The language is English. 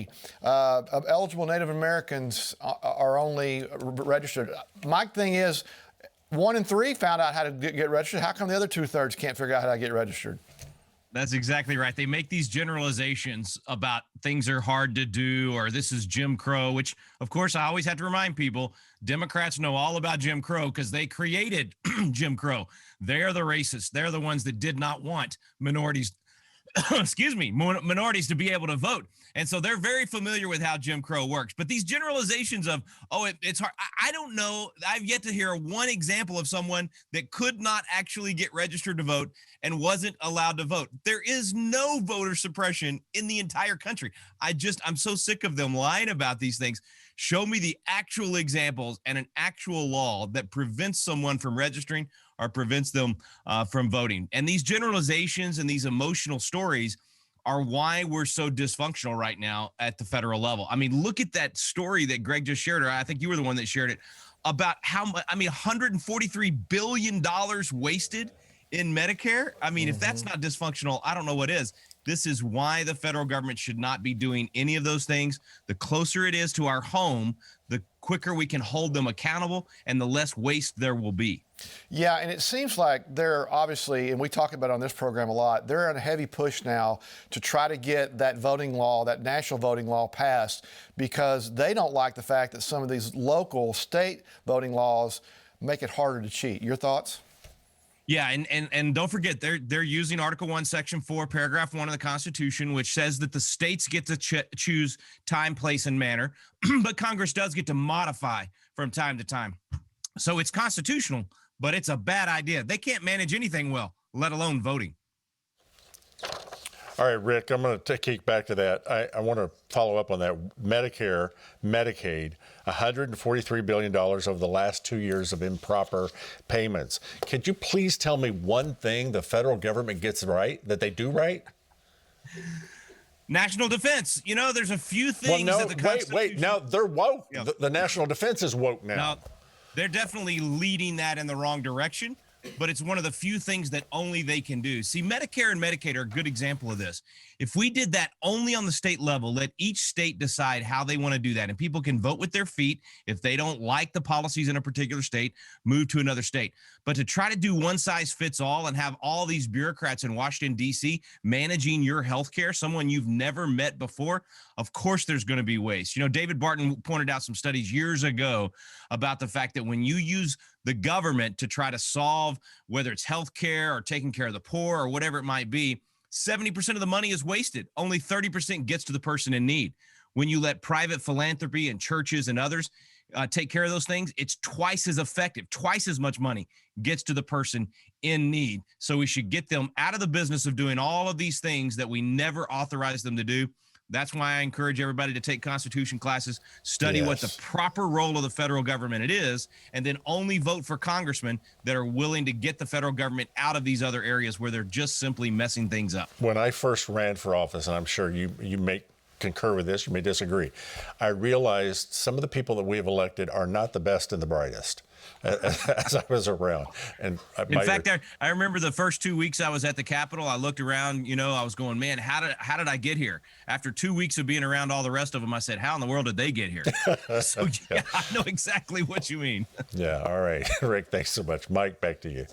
3 of eligible Native Americans are only registered. My thing is, 1 in 3 found out how to get registered. How come the other 2/3 can't figure out how to get registered? That's exactly right. They make these generalizations about things are hard to do or this is Jim Crow, which, of course, I always have to remind people Democrats know all about Jim Crow because they created Jim Crow. They're the racists. They're the ones that did not want minorities excuse me, minorities to be able to vote. And so they're very familiar with how Jim Crow works. But these generalizations of, it's hard. I don't know. I've yet to hear one example of someone that could not actually get registered to vote and wasn't allowed to vote. There is no voter suppression in the entire country. I'm so sick of them lying about these things. Show me the actual examples and an actual law that prevents someone from registering or prevents them from voting. And these generalizations and these emotional stories are why we're so dysfunctional right now at the federal level. I mean, look at that story that Greg just shared, or I think you were the one that shared it, about how much, $143 billion wasted in Medicare. I mean, if that's not dysfunctional, I don't know what is. This is why the federal government should not be doing any of those things. The closer it is to our home, the quicker we can hold them accountable and the less waste there will be. Yeah, and it seems like they're obviously, and we talk about it on this program a lot, they're on a heavy push now to try to get that voting law, that national voting law passed, because they don't like the fact that some of these local state voting laws make it harder to cheat. Your thoughts? Yeah, and don't forget, they're using Article 1, Section 4, Paragraph 1 of the Constitution, which says that the states get to choose time, place, and manner, but Congress does get to modify from time to time. So it's constitutional, but it's a bad idea. They can't manage anything well, let alone voting. All right, Rick, I'm going to kick back to that. I want to follow up on that. Medicare, Medicaid, $143 billion over the last 2 years of improper payments. Could you please tell me one thing the federal government gets right, that they do right? National defense. You know, there's a few things that the Constitution... Wait. Now, they're woke. Yeah. The national defense is woke now. Now, they're definitely leading that in the wrong direction, but it's one of the few things that only they can do. See, Medicare and Medicaid are a good example of this. If we did that only on the state level, let each state decide how they want to do that, and people can vote with their feet. If they don't like the policies in a particular state, move to another state. But to try to do one size fits all and have all these bureaucrats in Washington, D.C. managing your health care, someone you've never met before, of course there's going to be waste. You know, David Barton pointed out some studies years ago about the fact that when you use the government to try to solve whether it's health care or taking care of the poor or whatever it might be, 70% of the money is wasted. Only 30% gets to the person in need. When you let private philanthropy and churches and others take care of those things, it's twice as effective. Twice as much money gets to the person in need. So we should get them out of the business of doing all of these things that we never authorized them to do. That's why I encourage everybody to take Constitution classes, study what the proper role of the federal government it is, and then only vote for congressmen that are willing to get the federal government out of these other areas where they're just simply messing things up. When I first ran for office, and I'm sure you may concur with this, you may disagree, I realized some of the people that we have elected are not the best and the brightest as I was around. And in fact, I remember the first 2 weeks I was at the Capitol, I looked around, you know, I was going, man, how did I get here? After 2 weeks of being around all the rest of them, I said, how in the world did they get here? So yeah, I know exactly what you mean. Yeah, all right. Rick, thanks so much. Mike, back to you.